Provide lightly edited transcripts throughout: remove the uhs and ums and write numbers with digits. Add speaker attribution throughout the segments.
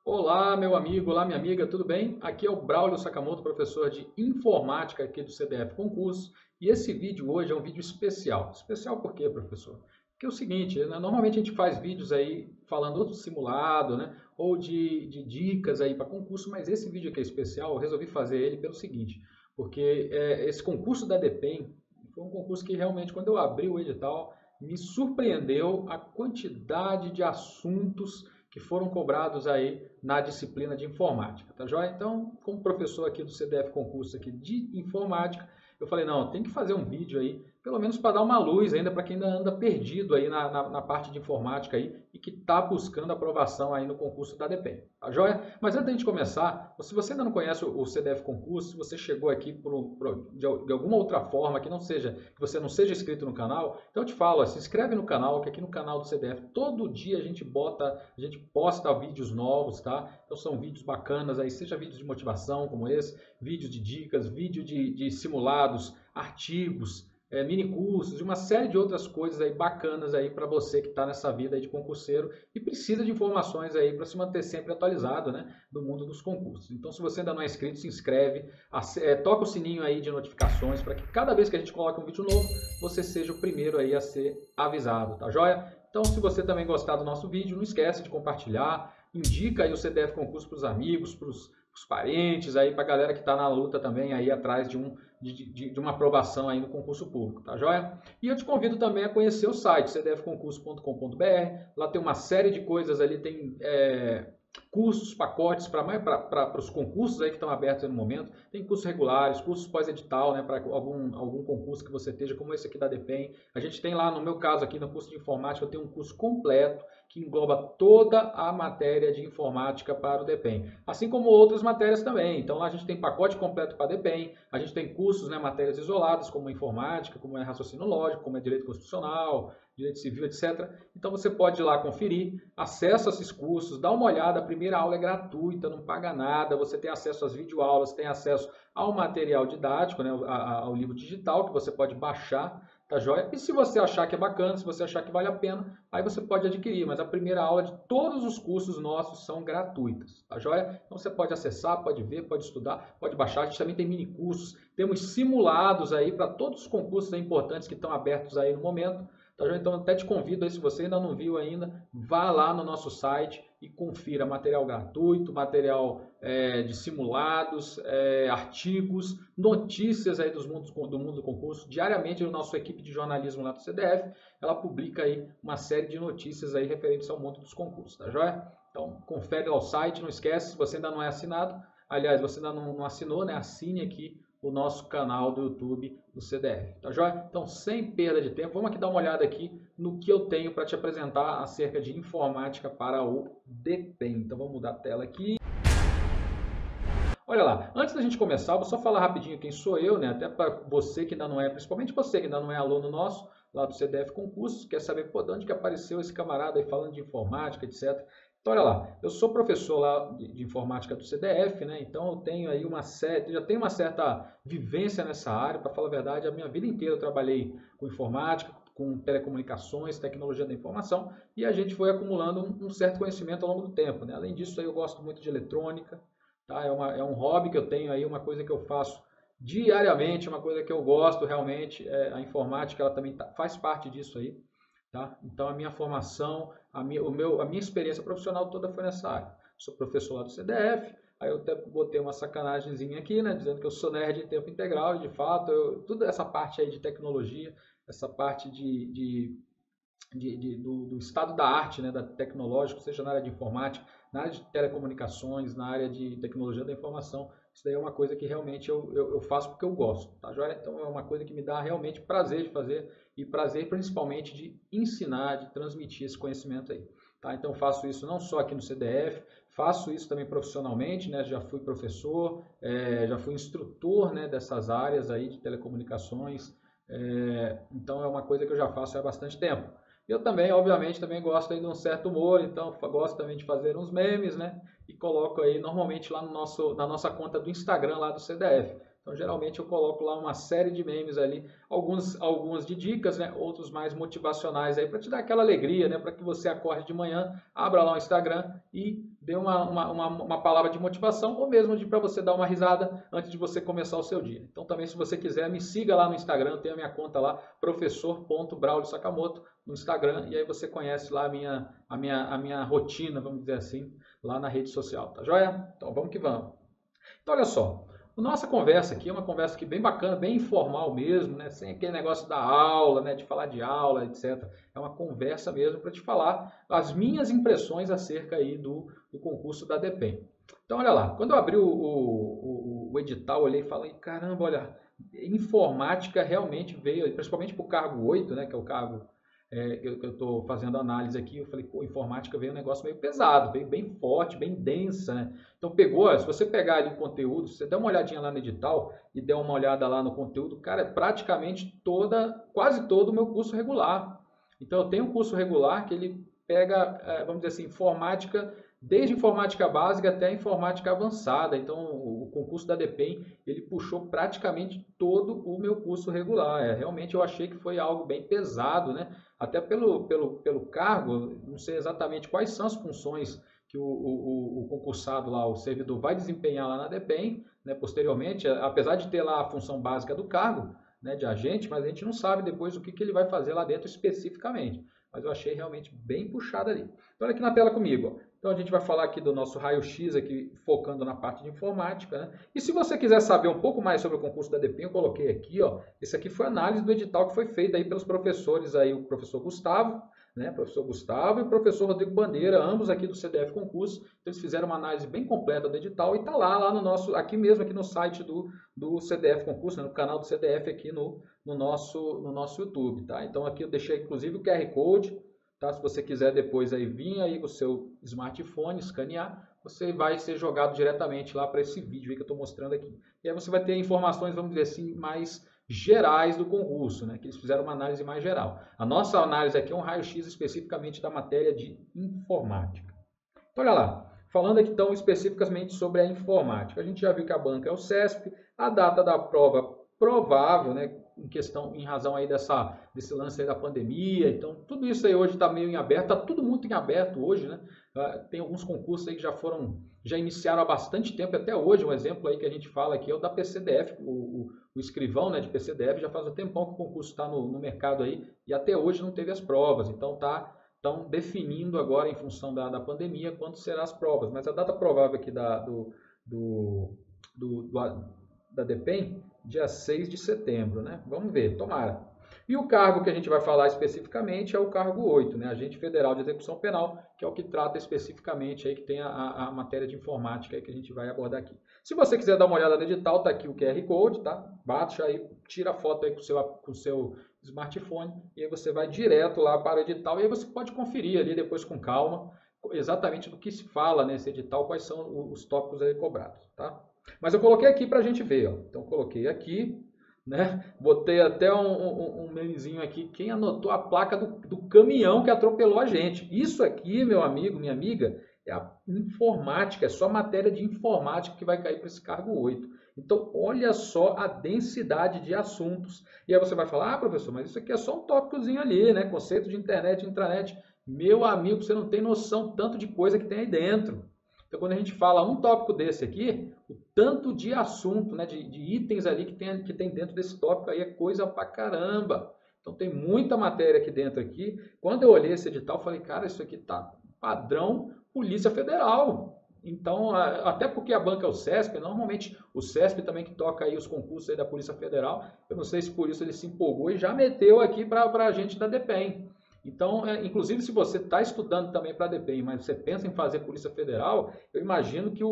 Speaker 1: Olá, meu amigo, olá, minha amiga, tudo bem? Aqui é o Braulio Sakamoto, professor de informática aqui do CDF Concurso, e esse vídeo hoje é um vídeo especial. Especial por quê, professor? Porque é o seguinte, né, normalmente a gente faz vídeos aí falando ou do simulado, né, ou de dicas aí para concurso, mas esse vídeo aqui é especial, eu resolvi fazer ele pelo seguinte, porque esse concurso da DEPEN foi um concurso que realmente, quando eu abri o edital, me surpreendeu a quantidade de assuntos que foram cobrados aí na disciplina de informática, tá joia? Então, como professor aqui do CDF Concurso aqui de informática, eu falei, não, tem que fazer um vídeo aí, pelo menos para dar uma luz ainda para quem ainda anda perdido aí na parte de informática aí e que está buscando aprovação aí no concurso da DEPEN, tá joia? Mas antes da gente começar, se você ainda não conhece o CDF Concurso, se você chegou aqui de alguma outra forma que você não seja inscrito no canal, então eu te falo, se inscreve no canal, que aqui no canal do CDF todo dia a gente posta vídeos novos, tá? Então são vídeos bacanas aí, seja vídeos de motivação como esse, vídeos de dicas, vídeo de simulados, artigos, mini cursos e uma série de outras coisas aí bacanas aí para você que está nessa vida aí de concurseiro e precisa de informações aí para se manter sempre atualizado, né, do mundo dos concursos. Então, se você ainda não é inscrito, se inscreve, toca o sininho aí de notificações para que cada vez que a gente coloque um vídeo novo, você seja o primeiro aí a ser avisado, tá joia? Então, se você também gostar do nosso vídeo, não esquece de compartilhar, indica aí o CDF Concurso para os amigos, para os parentes, aí para a galera que está na luta também aí atrás de uma aprovação aí no concurso público, tá joia? E eu te convido também a conhecer o site cdfconcurso.com.br, lá tem uma série de coisas ali, tem cursos, pacotes para os concursos aí que estão abertos aí no momento, tem cursos regulares, cursos pós-edital, né, para algum concurso que você esteja, como esse aqui da DEPEN. A gente tem lá, no meu caso aqui, no curso de informática, eu tenho um curso completo que engloba toda a matéria de informática para o DEPEN, assim como outras matérias também. Então lá a gente tem pacote completo para a DEPEN, a gente tem cursos, né, matérias isoladas, como informática, como é raciocínio lógico, como é direito constitucional, direito civil, etc. Então você pode ir lá conferir, acessa esses cursos, dá uma olhada, a primeira aula é gratuita, não paga nada, você tem acesso às videoaulas, tem acesso ao material didático, né, ao livro digital que você pode baixar, tá joia? E se você achar que é bacana, se você achar que vale a pena, aí você pode adquirir, mas a primeira aula de todos os cursos nossos são gratuitas, tá joia? Então você pode acessar, pode ver, pode estudar, pode baixar, a gente também tem mini cursos, temos simulados aí para todos os concursos importantes que estão abertos aí no momento, tá joia? Então até te convido aí, se você ainda não viu ainda, vá lá no nosso site e confira material gratuito, material de simulados, artigos, notícias aí do mundo do concurso. Diariamente, a nossa equipe de jornalismo lá do CDF, ela publica aí uma série de notícias aí referentes ao mundo dos concursos, tá joia? Então, confere lá o site, não esquece, se você ainda não é assinado, aliás, você ainda não assinou, né? Assine aqui o nosso canal do YouTube do CDF, tá joia? Então, sem perda de tempo, vamos aqui dar uma olhada aqui no que eu tenho para te apresentar acerca de informática para o DEPEN. Então, vamos mudar a tela aqui. Olha lá, antes da gente começar, vou só falar rapidinho quem sou eu, né? Até para você que ainda não é, principalmente você que ainda não é aluno nosso, lá do CDF Concursos, quer saber pô, de onde que apareceu esse camarada aí falando de informática, etc. Então, olha lá, eu sou professor lá de informática do CDF, né? Então eu tenho aí já tenho uma certa vivência nessa área, para falar a verdade, a minha vida inteira eu trabalhei com informática, com telecomunicações, tecnologia da informação, e a gente foi acumulando um certo conhecimento ao longo do tempo, né? Além disso, aí eu gosto muito de eletrônica, tá? É um hobby que eu tenho aí, uma coisa que eu faço diariamente, uma coisa que eu gosto realmente, a informática ela também faz parte disso aí. Tá? Então a minha formação, a minha experiência profissional toda foi nessa área. Sou professor lá do CDF, aí eu até botei uma sacanagemzinha aqui, né, dizendo que eu sou nerd em tempo integral, e de fato, toda essa parte aí de tecnologia, essa parte do estado da arte, né, da tecnológico, seja na área de informática, na área de telecomunicações, na área de tecnologia da informação, isso daí é uma coisa que realmente eu faço porque eu gosto, tá joia? Então é uma coisa que me dá realmente prazer de fazer e prazer principalmente de ensinar, de transmitir esse conhecimento aí, tá? Então faço isso não só aqui no CDF, faço isso também profissionalmente, né? Já fui professor, já fui instrutor, né, dessas áreas aí de telecomunicações, então é uma coisa que eu já faço há bastante tempo. Eu também, obviamente, também gosto aí de um certo humor, então gosto também de fazer uns memes, né? E coloco aí normalmente lá na nossa conta do Instagram lá do CDF. Então, geralmente eu coloco lá uma série de memes ali, alguns de dicas, né? Outros mais motivacionais aí para te dar aquela alegria, né? Para que você acorde de manhã, abra lá o Instagram e dê uma palavra de motivação ou mesmo para você dar uma risada antes de você começar o seu dia. Então também, se você quiser, me siga lá no Instagram, tem a minha conta lá, professor.braulio.sakamoto no Instagram, e aí você conhece lá a minha rotina, vamos dizer assim, lá na rede social, tá joia? Então vamos que vamos. Então olha só, a nossa conversa aqui é uma conversa aqui bem bacana, bem informal mesmo, né? Sem aquele negócio da aula, né? De falar de aula, etc. É uma conversa mesmo para te falar as minhas impressões acerca aí do concurso da DEPEN. Então olha lá, quando eu abri o edital, eu olhei e falei, caramba, olha, informática realmente veio, principalmente para o cargo 8, né? Que é o cargo que eu estou fazendo análise aqui, eu falei, pô, informática veio um negócio meio pesado, veio bem forte, bem densa, né? Então pegou, se você pegar ali o conteúdo, se você der uma olhadinha lá no edital e der uma olhada lá no conteúdo, cara, é praticamente quase todo o meu curso regular. Então eu tenho um curso regular que ele pega, vamos dizer assim, informática, desde informática básica até informática avançada. Então o concurso da DEPEN, ele puxou praticamente todo o meu curso regular. Realmente eu achei que foi algo bem pesado, né? Até pelo cargo, não sei exatamente quais são as funções que o concursado lá, o servidor, vai desempenhar lá na DEPEN, né, posteriormente, apesar de ter lá a função básica do cargo, né, de agente, mas a gente não sabe depois o que ele vai fazer lá dentro especificamente. Mas eu achei realmente bem puxado ali. Então, olha aqui na tela comigo. Ó. Então, a gente vai falar aqui do nosso raio-x, aqui, focando na parte de informática. Né? E se você quiser saber um pouco mais sobre o concurso da DEPEN, eu coloquei aqui, ó, esse aqui foi a análise do edital que foi feita aí pelos professores, aí, o professor Gustavo, né, professor Gustavo e o professor Rodrigo Bandeira, ambos aqui do CDF Concurso. Então, eles fizeram uma análise bem completa do edital e está lá no nosso, aqui mesmo, aqui no site do CDF Concurso, né, no canal do CDF aqui no nosso YouTube, tá? Então, aqui eu deixei, inclusive, o QR Code, tá? Se você quiser depois aí vir aí com o seu smartphone, escanear, você vai ser jogado diretamente lá para esse vídeo aí que eu estou mostrando aqui. E aí você vai ter informações, vamos dizer assim, mais gerais do concurso, né? Que eles fizeram uma análise mais geral. A nossa análise aqui é um raio-x especificamente da matéria de informática. Então, olha lá, falando aqui então especificamente sobre a informática. A gente já viu que a banca é o CESP, a data da prova provável, né? Em razão aí desse lance aí da pandemia. Então, tudo isso aí hoje está meio em aberto, está tudo muito em aberto hoje, né? Tem alguns concursos aí que já iniciaram há bastante tempo, até hoje, um exemplo aí que a gente fala aqui é o da PCDF, o escrivão, né, de PCDF, já faz um tempão que o concurso está no mercado aí e até hoje não teve as provas, então estão definindo agora em função da pandemia quando serão as provas, mas a data provável aqui da DEPEN, dia 6 de setembro, né? Vamos ver, tomara. E o cargo que a gente vai falar especificamente é o cargo 8, né? Agente Federal de Execução Penal, que é o que trata especificamente aí, que tem a matéria de informática aí que a gente vai abordar aqui. Se você quiser dar uma olhada no edital, tá aqui o QR Code, tá? Baixa aí, tira a foto aí com o seu smartphone e aí você vai direto lá para o edital e aí você pode conferir ali depois com calma exatamente do que se fala nesse edital, quais são os tópicos aí cobrados, tá? Mas eu coloquei aqui para a gente ver, ó. Então coloquei aqui, né? Botei até um memezinho aqui, quem anotou a placa do caminhão que atropelou a gente. Isso aqui, meu amigo, minha amiga, é a informática, é só matéria de informática que vai cair para esse cargo 8. Então, olha só a densidade de assuntos. E aí você vai falar, ah, professor, mas isso aqui é só um tópicozinho ali, né? Conceito de internet, intranet. Meu amigo, você não tem noção tanto de coisa que tem aí dentro. Então, quando a gente fala um tópico desse aqui, o tanto de assunto, né, de itens ali que tem dentro desse tópico aí é coisa pra caramba. Então, tem muita matéria aqui dentro aqui. Quando eu olhei esse edital, eu falei, cara, isso aqui tá padrão Polícia Federal. Então, até porque a banca é o CESP, normalmente o CESP também que toca aí os concursos aí da Polícia Federal, eu não sei se por isso ele se empolgou e já meteu aqui para a gente da DEPEN. Então, inclusive, se você está estudando também para a DEPEN, mas você pensa em fazer Polícia Federal, eu imagino que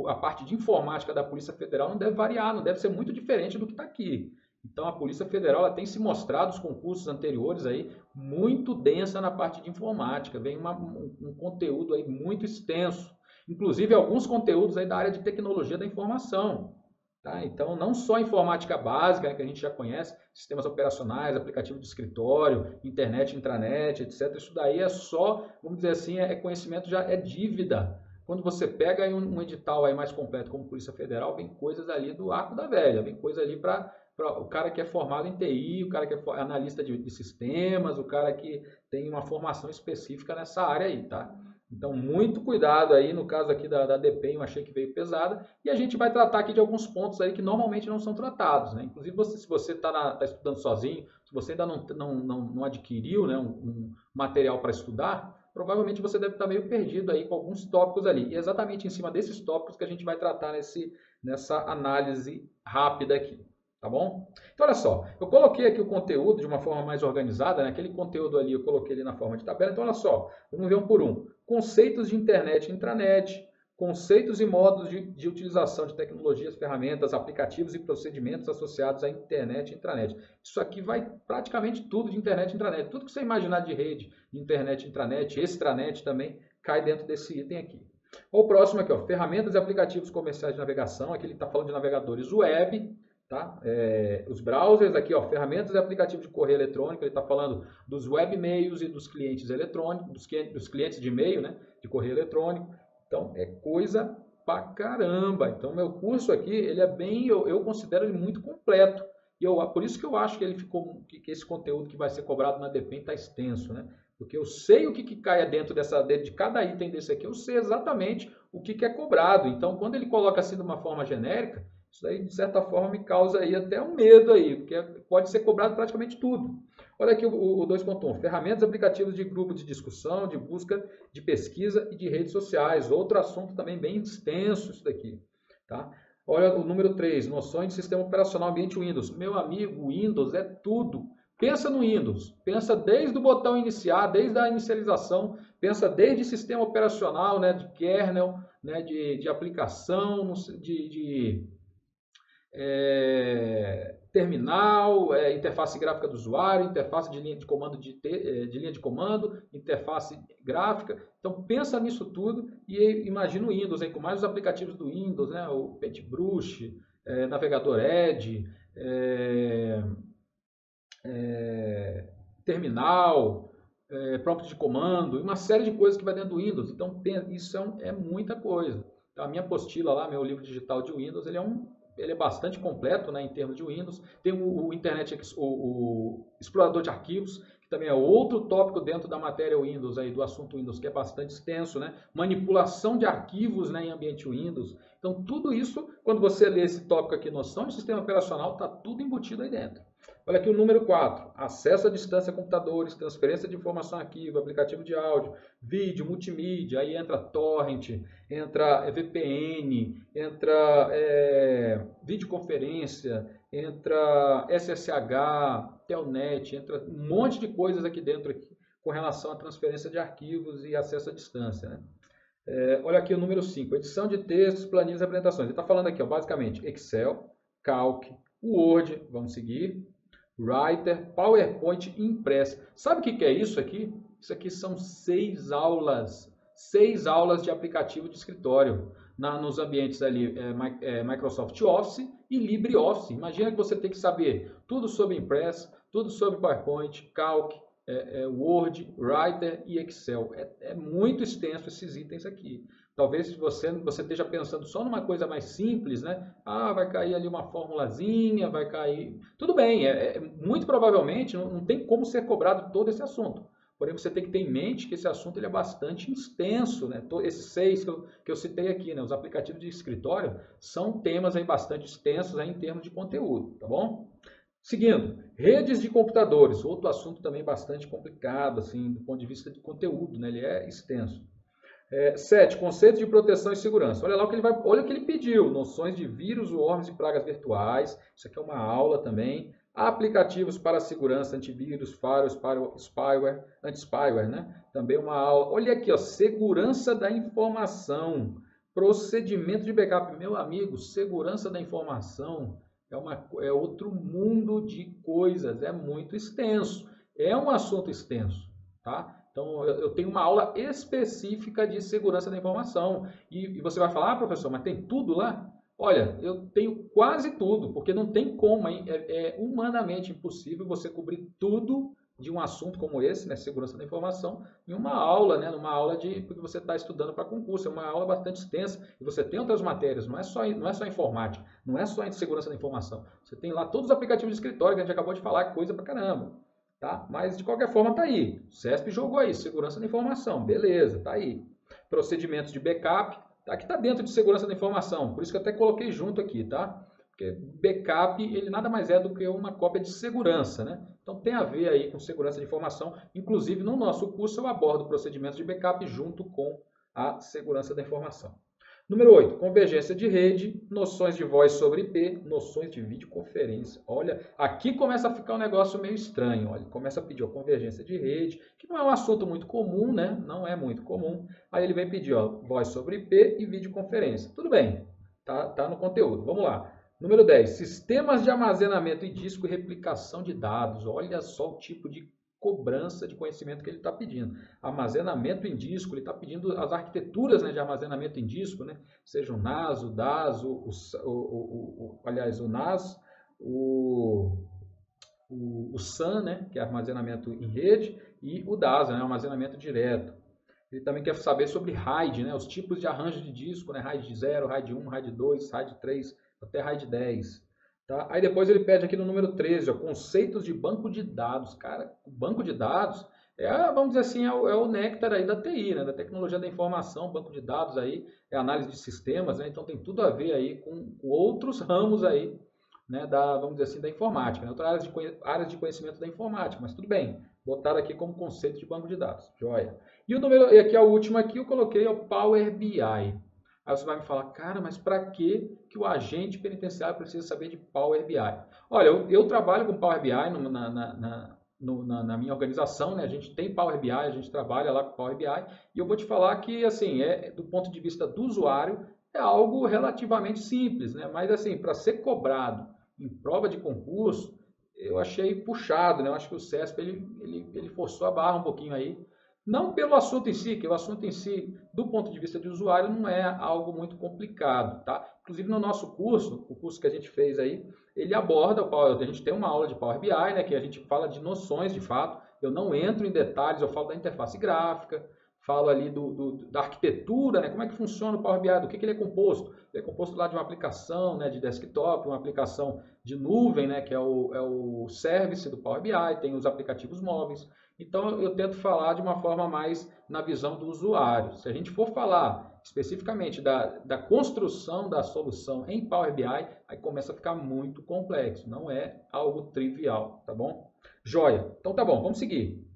Speaker 1: a parte de informática da Polícia Federal não deve variar, não deve ser muito diferente do que está aqui. Então, a Polícia Federal ela tem se mostrado, os concursos anteriores, aí, muito densa na parte de informática. Vem um conteúdo aí muito extenso. Inclusive, alguns conteúdos aí da área de tecnologia da informação. Tá? Então, não só informática básica, né, que a gente já conhece, sistemas operacionais, aplicativo de escritório, internet, intranet, etc. Isso daí é só, vamos dizer assim, conhecimento, já é dívida. Quando você pega aí um edital aí mais completo como Polícia Federal, vem coisas ali do arco da velha, vem coisa ali para o cara que é formado em TI, o cara que é analista de sistemas, o cara que tem uma formação específica nessa área aí, tá? Então, muito cuidado aí, no caso aqui da DPEM, eu achei que veio pesada, e a gente vai tratar aqui de alguns pontos aí que normalmente não são tratados, né? Inclusive, se você está estudando sozinho, se você ainda não adquiriu, né, um material para estudar, provavelmente você deve estar meio perdido aí com alguns tópicos ali. E é exatamente em cima desses tópicos que a gente vai tratar nessa análise rápida aqui. Tá bom? Então, olha só, eu coloquei aqui o conteúdo de uma forma mais organizada, né? Aquele conteúdo ali eu coloquei ele na forma de tabela. Então, olha só, vamos ver um por um. Conceitos de internet e intranet, conceitos e modos de utilização de tecnologias, ferramentas, aplicativos e procedimentos associados à internet e intranet. Isso aqui vai praticamente tudo de internet e intranet. Tudo que você imaginar de rede, de internet e intranet, extranet também, cai dentro desse item aqui. O próximo aqui, ó, ferramentas e aplicativos comerciais de navegação. Aqui ele está falando de navegadores web. Tá? Os browsers aqui, ó, ferramentas e aplicativos de correio eletrônico, ele está falando dos webmails e dos clientes eletrônicos, dos clientes de e-mail, né, de correio eletrônico. Então, é coisa pra caramba. Então, meu curso aqui, ele é bem, eu considero ele muito completo. Por isso que eu acho que ele ficou, que esse conteúdo que vai ser cobrado na DPEM está extenso, né? Porque eu sei o que cai dentro de cada item desse aqui, eu sei exatamente o que é cobrado. Então, quando ele coloca assim de uma forma genérica, isso aí, de certa forma, me causa aí até um medo aí, porque pode ser cobrado praticamente tudo. Olha aqui o 2.1, ferramentas e aplicativos de grupo de discussão, de busca, de pesquisa e de redes sociais. Outro assunto também bem extenso isso daqui. Tá? Olha o número 3, noções de sistema operacional ambiente Windows. Meu amigo, o Windows é tudo. Pensa no Windows, pensa desde o botão iniciar, desde a inicialização, pensa desde sistema operacional, né, de kernel, né, de aplicação, terminal, interface gráfica do usuário, interface de linha de comando, interface gráfica. Então pensa nisso tudo e imagina o Windows aí, com mais os aplicativos do Windows, né, o Paintbrush, navegador Edge, terminal, prompt de comando, uma série de coisas que vai dentro do Windows. Então isso é muita coisa. Então, a minha apostila lá, meu livro digital de Windows, ele é bastante completo, né, em termos de Windows. Tem o explorador de arquivos, que também é outro tópico dentro da matéria Windows, aí, do assunto Windows, que é bastante extenso, né? Manipulação de arquivos, né, em ambiente Windows. Então, tudo isso, quando você lê esse tópico aqui, noção de sistema operacional, está tudo embutido aí dentro. Olha aqui o número 4, acesso à distância a computadores, transferência de informação arquivo, aplicativo de áudio, vídeo, multimídia, aí entra torrent, entra VPN, entra videoconferência, entra SSH, Telnet, entra um monte de coisas aqui dentro aqui, com relação à transferência de arquivos e acesso à distância, né? Olha aqui o número 5, edição de textos, planilhas e apresentações. Ele está falando aqui, ó, basicamente, Excel, Calc, Word, vamos seguir, Writer, PowerPoint e Impress. Sabe o que é isso aqui? Isso aqui são 6 aulas. 6 aulas de aplicativo de escritório. Nos ambientes ali, Microsoft Office e LibreOffice. Imagina que você tem que saber tudo sobre Impress, tudo sobre PowerPoint, Calc, Word, Writer e Excel. É muito extenso esses itens aqui. Talvez você esteja pensando só numa coisa mais simples, né? Ah, vai cair ali uma formulazinha, vai cair... Tudo bem, muito provavelmente não tem como ser cobrado todo esse assunto. Porém, você tem que ter em mente que esse assunto ele é bastante extenso, né? Esses 6 que eu citei aqui, né? Os aplicativos de escritório, são temas aí bastante extensos aí em termos de conteúdo, tá bom? Seguindo, redes de computadores, outro assunto também bastante complicado, assim, do ponto de vista de conteúdo, né? Ele é extenso. 7. Conceitos de proteção e segurança. Olha lá olha o que ele pediu. Noções de vírus, worms e pragas virtuais. Isso aqui é uma aula também. Aplicativos para segurança, antivírus, firewall, spyware, anti-spyware, né? Também uma aula. Olha aqui, ó, segurança da informação. Procedimento de backup. Meu amigo, segurança da informação é outro mundo de coisas. É muito extenso. É um assunto extenso, tá? Então, eu tenho uma aula específica de segurança da informação. E você vai falar, professor, mas tem tudo lá? Olha, eu tenho quase tudo, porque não tem como, hein? É humanamente impossível você cobrir tudo de um assunto como esse, né, segurança da informação, em uma aula, né, numa aula porque você está estudando para concurso. É uma aula bastante extensa e você tem outras matérias, não é só informática, não é só em segurança da informação. Você tem lá todos os aplicativos de escritório que a gente acabou de falar, coisa pra caramba. Tá? Mas de qualquer forma tá aí. O CESP jogou aí, segurança da informação, beleza, tá aí. procedimentos de backup. Aqui está dentro de segurança da informação, por isso que eu até coloquei junto aqui, tá? Porque backup, ele nada mais é do que uma cópia de segurança, né? Então tem a ver aí com segurança de informação. Inclusive, no nosso curso eu abordo procedimentos de backup junto com a segurança da informação. Número 8, convergência de rede, noções de voz sobre IP, noções de videoconferência. Olha, aqui começa a ficar um negócio meio estranho. Olha, começa a pedir a convergência de rede, que não é um assunto muito comum, né? Não é muito comum. Aí ele vem pedir voz sobre IP e videoconferência. Tudo bem, tá no conteúdo. Vamos lá. Número 10, sistemas de armazenamento em disco e replicação de dados. Olha só o tipo de cobrança de conhecimento que ele está pedindo. Armazenamento em disco, ele está pedindo as arquiteturas, né, de armazenamento em disco, né, seja o NAS, o DAS, aliás, o NAS, o SAN, né, que é armazenamento em rede, e o DAS, né, armazenamento direto. Ele também quer saber sobre RAID, né, os tipos de arranjo de disco, né, RAID 0, RAID 1, RAID 2, RAID 3, até RAID 10. Tá? Aí depois ele pede aqui no número 13, conceitos de banco de dados. Cara, o banco de dados vamos dizer assim, é o néctar aí da TI, né? Da tecnologia da informação. Banco de dados aí é análise de sistemas, né? Então tem tudo a ver aí com outros ramos aí, né? Vamos dizer assim, da informática, né? Outras áreas de conhecimento da informática, mas tudo bem. Botaram aqui como conceito de banco de dados. Joia. E aqui a última aqui eu coloquei o Power BI. Aí você vai me falar, cara, mas para que o agente penitenciário precisa saber de Power BI? Olha, eu trabalho com Power BI na minha organização, né? A gente tem Power BI, a gente trabalha lá com Power BI, e eu vou te falar que, assim, do ponto de vista do usuário, é algo relativamente simples, né? Mas, assim, para ser cobrado em prova de concurso, eu achei puxado, né? Eu acho que o CESP, ele forçou a barra um pouquinho aí. Não pelo assunto em si, que o assunto em si, do ponto de vista de usuário, não é algo muito complicado, tá? Inclusive no nosso curso, o curso que a gente fez aí, ele aborda o Power, a gente tem uma aula de Power BI, né, que a gente fala de noções de fato, eu não entro em detalhes, eu falo da interface gráfica, falo ali da arquitetura, né, como é que funciona o Power BI, do que ele é composto. Ele é composto lá de uma aplicação, né, de desktop, uma aplicação de nuvem, né, que é o service do Power BI, tem os aplicativos móveis. Então, eu tento falar de uma forma mais na visão do usuário. Se a gente for falar especificamente da construção da solução em Power BI, aí começa a ficar muito complexo. Não é algo trivial, tá bom? Joia. Então, tá bom, vamos seguir.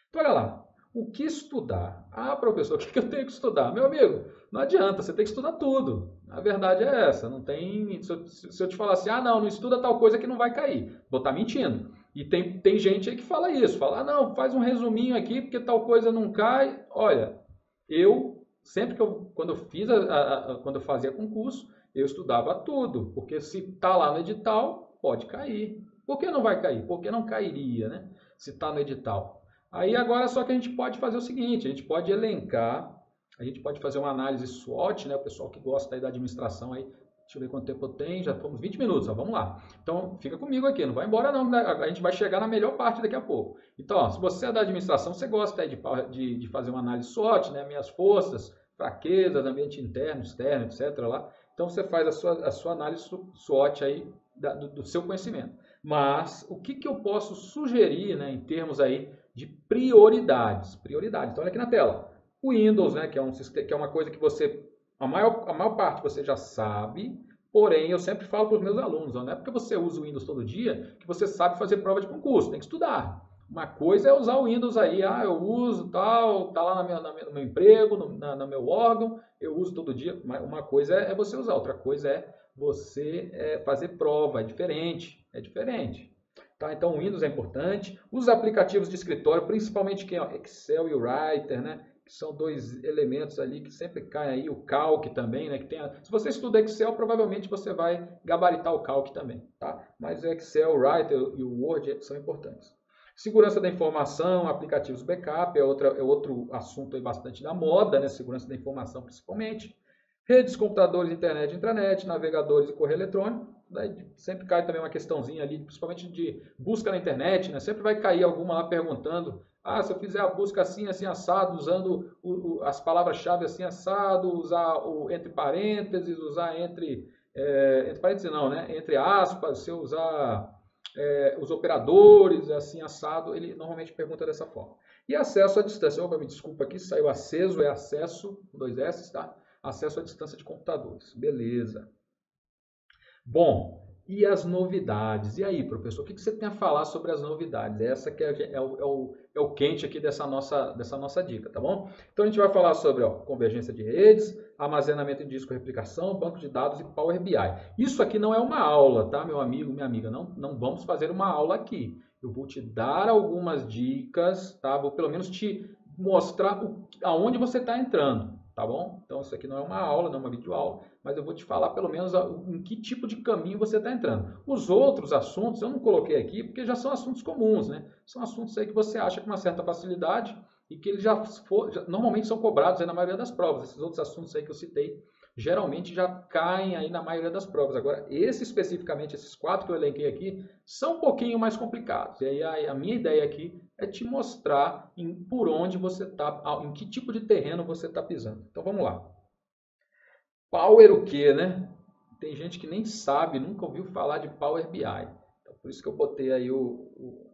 Speaker 1: Então, olha lá. O que estudar? Ah, professor, o que eu tenho que estudar? Meu amigo, não adianta, você tem que estudar tudo. A verdade é essa. Não tem. Se eu te falar assim, não estuda tal coisa que não vai cair. Vou estar mentindo. E tem gente aí que fala isso, fala, não, faz um resuminho aqui, porque tal coisa não cai. Olha, sempre quando eu fazia concurso, eu estudava tudo, porque se está lá no edital, pode cair. Por que não vai cair? Por que não cairia, né? Se está no edital. Aí agora só que a gente pode fazer o seguinte, a gente pode elencar, a gente pode fazer uma análise SWOT, né? O pessoal que gosta aí da administração aí, deixa eu ver quanto tempo eu tenho, já fomos 20 minutos, vamos lá. Então, fica comigo aqui, não vai embora não, a gente vai chegar na melhor parte daqui a pouco. Então, se você é da administração, você gosta aí de fazer uma análise SWOT, né? Minhas forças, fraquezas, ambiente interno, externo, etc. lá. Então, você faz a sua análise SWOT aí do seu conhecimento. Mas, o que eu posso sugerir, né, em termos aí de prioridades? Prioridades. Então, olha aqui na tela. O Windows, né, que é uma coisa que você... A maior parte você já sabe, porém eu sempre falo para os meus alunos, não é porque você usa o Windows todo dia que você sabe fazer prova de concurso, tem que estudar. Uma coisa é usar o Windows aí, eu uso tal, tá lá no meu emprego, no meu órgão, eu uso todo dia. Uma coisa é você usar, outra coisa é você fazer prova, é diferente, Tá? Então o Windows é importante, os aplicativos de escritório, principalmente Excel e o Writer, né? São dois elementos ali que sempre caem aí, o Calc também, né? Se você estuda Excel, provavelmente você vai gabaritar o Calc também, tá? Mas o Excel, o Writer e o Word são importantes. Segurança da informação, aplicativos backup é outro assunto aí bastante da moda, né? Segurança da informação principalmente. Redes, computadores, internet, intranet, navegadores e correio eletrônico. Daí sempre cai também uma questãozinha ali, principalmente de busca na internet, né? Sempre vai cair alguma lá perguntando: se eu fizer a busca assim, assim, assado, usando as palavras-chave assim, assado, usar o entre parênteses, usar entre parênteses não, né? Entre aspas, se eu usar os operadores, assim, assado, ele normalmente pergunta dessa forma. E acesso à distância. Opa, me desculpa aqui, saiu acesso, é acesso, com 2 S, tá? Acesso à distância de computadores. Beleza. Bom, e as novidades? E aí, professor, o que você tem a falar sobre as novidades? Essa que é o quente aqui dessa nossa dica, tá bom? Então a gente vai falar sobre convergência de redes, armazenamento em disco, replicação, banco de dados e Power BI. Isso aqui não é uma aula, tá, meu amigo, minha amiga? Não vamos fazer uma aula aqui. Eu vou te dar algumas dicas, tá? Vou pelo menos te mostrar aonde você está entrando, tá bom? Então isso aqui não é uma aula, não é uma videoaula, mas eu vou te falar pelo menos em que tipo de caminho você está entrando. Os outros assuntos eu não coloquei aqui porque já são assuntos comuns, né? São assuntos aí que você acha com uma certa facilidade e que eles normalmente são cobrados aí na maioria das provas. Esses outros assuntos aí que eu citei geralmente já caem aí na maioria das provas. Agora, especificamente, esses 4 que eu elenquei aqui, são um pouquinho mais complicados. E aí a minha ideia aqui é te mostrar por onde você está, em que tipo de terreno você está pisando. Então vamos lá. Power o quê, né? Tem gente que nem sabe, nunca ouviu falar de Power BI. Então, por isso que eu botei aí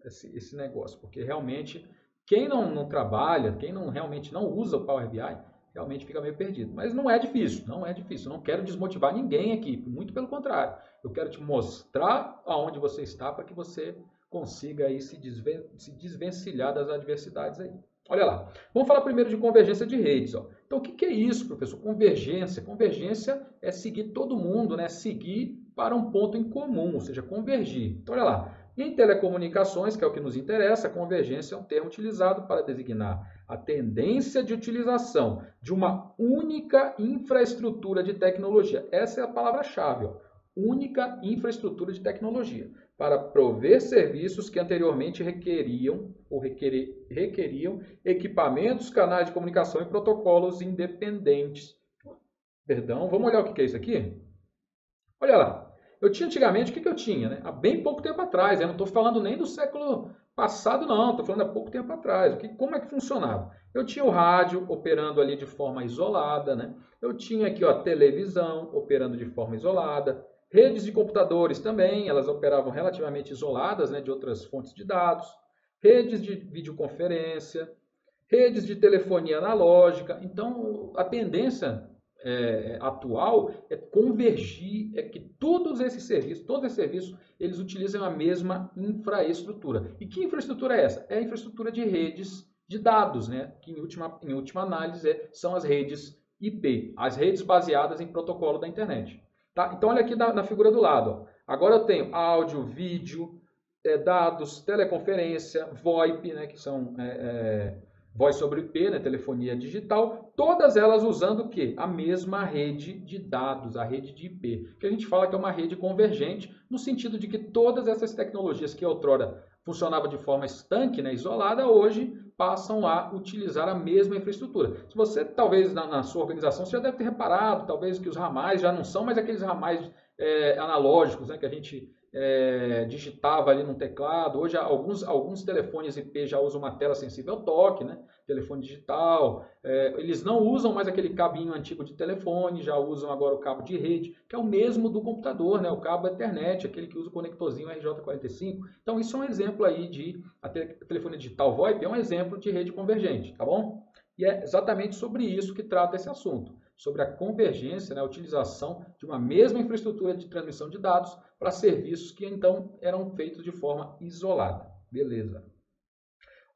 Speaker 1: esse negócio, porque realmente quem não trabalha, quem realmente não usa o Power BI, realmente fica meio perdido. Mas não é difícil, não é difícil. Eu não quero desmotivar ninguém aqui, muito pelo contrário. Eu quero te mostrar aonde você está para que você consiga aí se desvencilhar das adversidades aí. Olha lá. Vamos falar primeiro de convergência de redes. Então, o que é isso, professor? Convergência. Convergência é seguir todo mundo, né? Seguir para um ponto em comum, ou seja, convergir. Então, olha lá. Em telecomunicações, que é o que nos interessa, a convergência é um termo utilizado para designar a tendência de utilização de uma única infraestrutura de tecnologia. Essa é a palavra-chave, única infraestrutura de tecnologia, para prover serviços que anteriormente requeriam equipamentos, canais de comunicação e protocolos independentes. Perdão, vamos olhar o que é isso aqui? Olha lá. Eu tinha antigamente, o que eu tinha? Né? Há bem pouco tempo atrás. Eu não estou falando nem do século passado, não. Estou falando há pouco tempo atrás. Como é que funcionava? Eu tinha o rádio operando ali de forma isolada. Né? Eu tinha aqui a televisão operando de forma isolada. Redes de computadores também, elas operavam relativamente isoladas, né, de outras fontes de dados. Redes de videoconferência. Redes de telefonia analógica. Então, a tendência atual é convergir, é que todos esses serviços, eles utilizam a mesma infraestrutura. E que infraestrutura é essa? É a infraestrutura de redes de dados, né? Que em última análise são as redes IP, as redes baseadas em protocolo da internet. Tá? Então olha aqui na figura do lado. Agora eu tenho áudio, vídeo, dados, teleconferência, VoIP, né? Que são voz sobre IP, né, telefonia digital, todas elas usando o quê? A mesma rede de dados, a rede de IP, que a gente fala que é uma rede convergente, no sentido de que todas essas tecnologias que outrora funcionavam de forma estanque, né, isolada, hoje passam a utilizar a mesma infraestrutura. Se você, talvez, na sua organização, você já deve ter reparado, talvez, que os ramais já não são mais aqueles ramais analógicos, né, que a gente digitava ali no teclado. Hoje alguns telefones IP já usam uma tela sensível ao toque, né? Telefone digital. Eles não usam mais aquele cabinho antigo de telefone, já usam agora o cabo de rede, que é o mesmo do computador, né? O cabo Ethernet, aquele que usa o conectorzinho RJ45. Então isso é um exemplo aí de a telefonia digital VoIP, é um exemplo de rede convergente, tá bom? E é exatamente sobre isso que trata esse assunto, sobre a convergência, né, a utilização de uma mesma infraestrutura de transmissão de dados para serviços que então eram feitos de forma isolada. Beleza.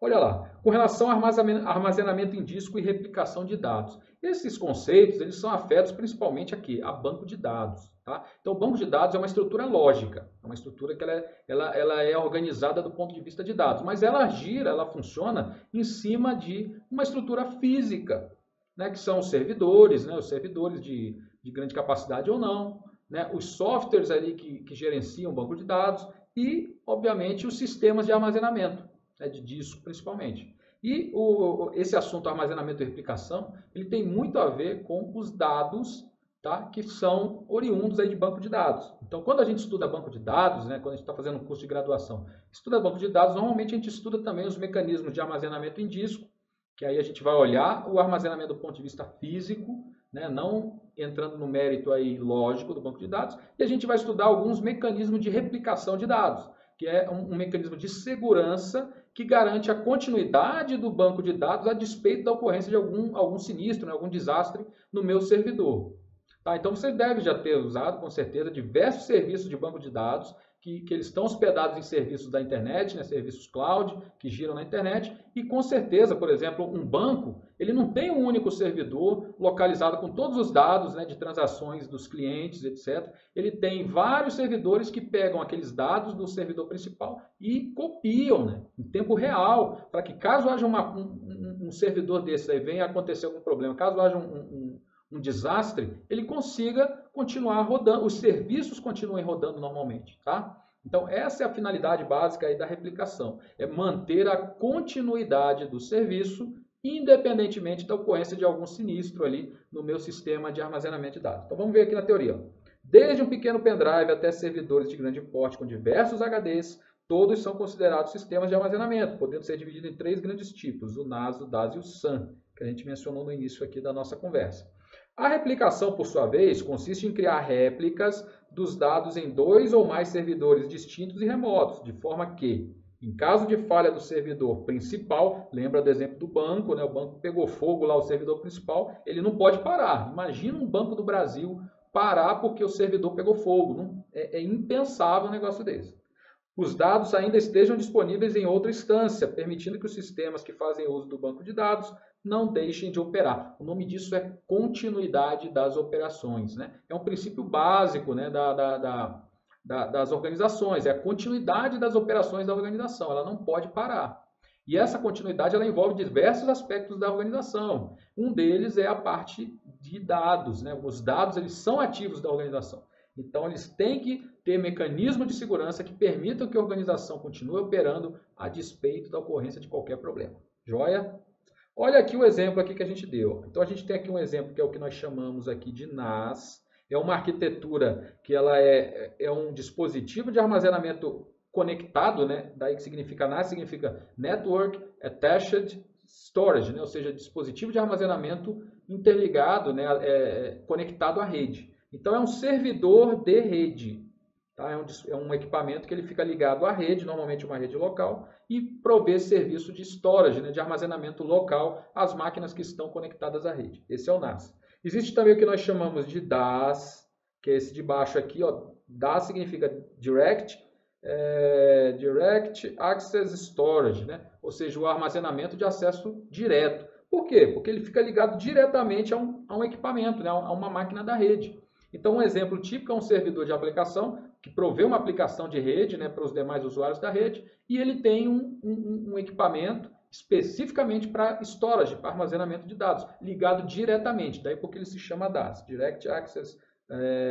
Speaker 1: Olha lá, com relação ao armazenamento em disco e replicação de dados. Esses conceitos, eles são afetos principalmente aqui, a banco de dados. Tá? Então, o banco de dados é uma estrutura lógica, é uma estrutura que ela é organizada do ponto de vista de dados, mas ela gira, ela funciona em cima de uma estrutura física, né, que são os servidores, né, os servidores de grande capacidade ou não, né, os softwares ali que gerenciam o banco de dados e, obviamente, os sistemas de armazenamento, né, de disco principalmente. E esse assunto armazenamento e replicação, ele tem muito a ver com os dados, tá, que são oriundos aí de banco de dados. Então, quando a gente estuda banco de dados, né, quando a gente está fazendo um curso de graduação, estuda banco de dados, normalmente a gente estuda também os mecanismos de armazenamento em disco, que aí a gente vai olhar o armazenamento do ponto de vista físico, né, não entrando no mérito aí lógico do banco de dados, e a gente vai estudar alguns mecanismos de replicação de dados, que é um mecanismo de segurança que garante a continuidade do banco de dados a despeito da ocorrência de algum sinistro, né, algum desastre no meu servidor. Tá? Então você deve já ter usado, com certeza, diversos serviços de banco de dados que eles estão hospedados em serviços da internet, né, serviços cloud, que giram na internet, e com certeza, por exemplo, um banco, ele não tem um único servidor localizado com todos os dados, né, de transações dos clientes, etc. Ele tem vários servidores que pegam aqueles dados do servidor principal e copiam, né, em tempo real, para que caso haja um servidor desse aí venha acontecer algum problema, caso haja um desastre, ele consiga continuar rodando, os serviços continuem rodando normalmente, tá? Então, essa é a finalidade básica aí da replicação, é manter a continuidade do serviço, independentemente da ocorrência de algum sinistro ali no meu sistema de armazenamento de dados. Então, vamos ver aqui na teoria. Desde um pequeno pendrive até servidores de grande porte com diversos HDs, todos são considerados sistemas de armazenamento, podendo ser divididos em 3 grandes tipos, o NAS, o DAS e o SAN, que a gente mencionou no início aqui da nossa conversa. A replicação, por sua vez, consiste em criar réplicas dos dados em 2 ou mais servidores distintos e remotos, de forma que, em caso de falha do servidor principal, lembra do exemplo do banco, né? O banco pegou fogo lá, o servidor principal, ele não pode parar. Imagina um Banco do Brasil parar porque o servidor pegou fogo. É impensável um negócio desse. Os dados ainda estejam disponíveis em outra instância, permitindo que os sistemas que fazem uso do banco de dados não deixem de operar. O nome disso é continuidade das operações, né? É um princípio básico, né, das organizações, é a continuidade das operações da organização, ela não pode parar. E essa continuidade ela envolve diversos aspectos da organização. Um deles é a parte de dados, né? Os dados eles são ativos da organização. Então, eles têm que ter mecanismos de segurança que permitam que a organização continue operando a despeito da ocorrência de qualquer problema. Joia? Olha aqui o exemplo aqui que a gente deu. Então, a gente tem aqui um exemplo que é o que nós chamamos aqui de NAS. É uma arquitetura que ela é um dispositivo de armazenamento conectado, né? Daí que significa NAS, significa Network Attached Storage, né? Ou seja, dispositivo de armazenamento interligado, né? Conectado à rede. Então, é um servidor de rede. Tá? É um equipamento que ele fica ligado à rede, normalmente uma rede local, e provê serviço de storage, né, de armazenamento local às máquinas que estão conectadas à rede. Esse é o NAS. Existe também o que nós chamamos de DAS, que é esse de baixo aqui. Ó. DAS significa Direct Access Storage, né? Ou seja, o armazenamento de acesso direto. Por quê? Porque ele fica ligado diretamente a um equipamento, né, a uma máquina da rede. Então, um exemplo típico é um servidor de aplicação que provê uma aplicação de rede, né, para os demais usuários da rede, e ele tem um equipamento especificamente para storage, para armazenamento de dados, ligado diretamente, daí porque ele se chama DAS, Direct Access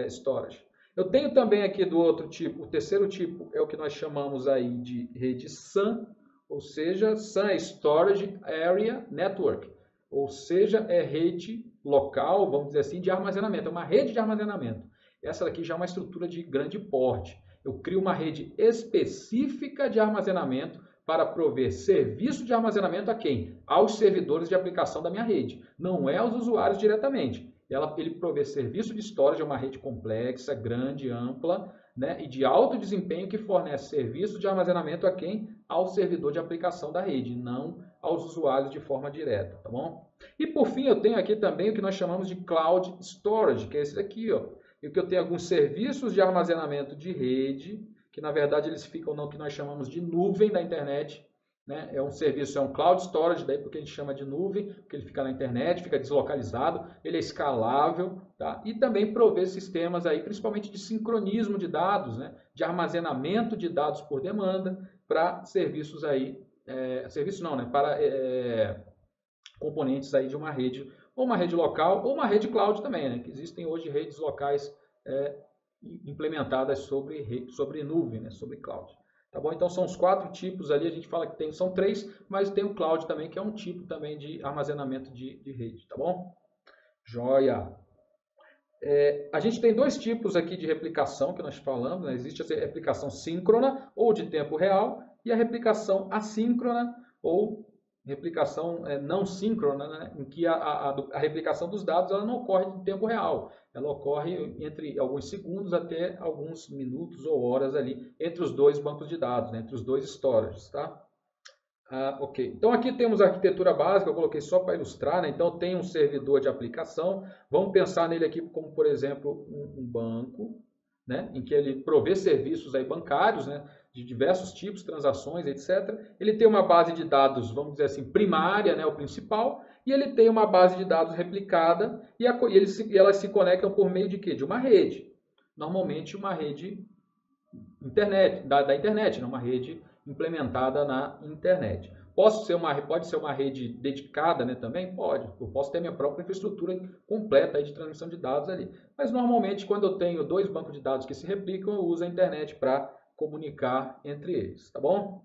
Speaker 1: Storage. Eu tenho também aqui do outro tipo, o terceiro tipo é o que nós chamamos aí de rede SAN, ou seja, SAN é Storage Area Network, ou seja, é rede local, vamos dizer assim, de armazenamento, é uma rede de armazenamento. Essa daqui já é uma estrutura de grande porte. Eu crio uma rede específica de armazenamento para prover serviço de armazenamento a quem? Aos servidores de aplicação da minha rede. Não é aos usuários diretamente. Ele provê serviço de storage, é uma rede complexa, grande, ampla, né, e de alto desempenho que fornece serviço de armazenamento a quem? Ao servidor de aplicação da rede, não aos usuários de forma direta, tá bom? E por fim, eu tenho aqui também o que nós chamamos de Cloud Storage, que é esse daqui, ó. E o que eu tenho alguns serviços de armazenamento de rede, que na verdade eles ficam no que nós chamamos de nuvem da internet, né? É um serviço, é um Cloud Storage, daí porque a gente chama de nuvem, porque ele fica na internet, fica deslocalizado, ele é escalável, tá? E também provê sistemas aí, principalmente de sincronismo de dados, né? De armazenamento de dados por demanda, para serviços aí, serviço não, né? Para componentes aí de uma rede, ou uma rede local, ou uma rede cloud também, né? Que existem hoje redes locais implementadas sobre nuvem, né? Sobre cloud. Tá bom? Então são os 4 tipos ali, a gente fala que são 3, mas tem o cloud também, que é um tipo também de armazenamento de rede, tá bom? Joia! A gente tem 2 tipos aqui de replicação que nós falamos, né? Existe a replicação síncrona, ou de tempo real, e a replicação assíncrona, ou replicação não síncrona, né, em que a replicação dos dados ela não ocorre em tempo real. Ela ocorre entre alguns segundos até alguns minutos ou horas ali entre os dois bancos de dados, né, entre os dois storages, tá? Ok. Então aqui temos a arquitetura básica, eu coloquei só para ilustrar, né? Então tem um servidor de aplicação. Vamos pensar nele aqui como, por exemplo, um banco, né? Em que ele provê serviços aí bancários, né? De diversos tipos, transações, etc. Ele tem uma base de dados, vamos dizer assim, primária, né? O principal, e ele tem uma base de dados replicada e elas se conectam por meio de quê? De uma rede. Normalmente uma rede internet, da internet, né? Uma rede implementada na internet. Pode ser uma rede dedicada, né, também? Pode. Eu posso ter minha própria infraestrutura completa aí de transmissão de dados ali. Mas normalmente, quando eu tenho dois bancos de dados que se replicam, eu uso a internet para comunicar entre eles, tá bom?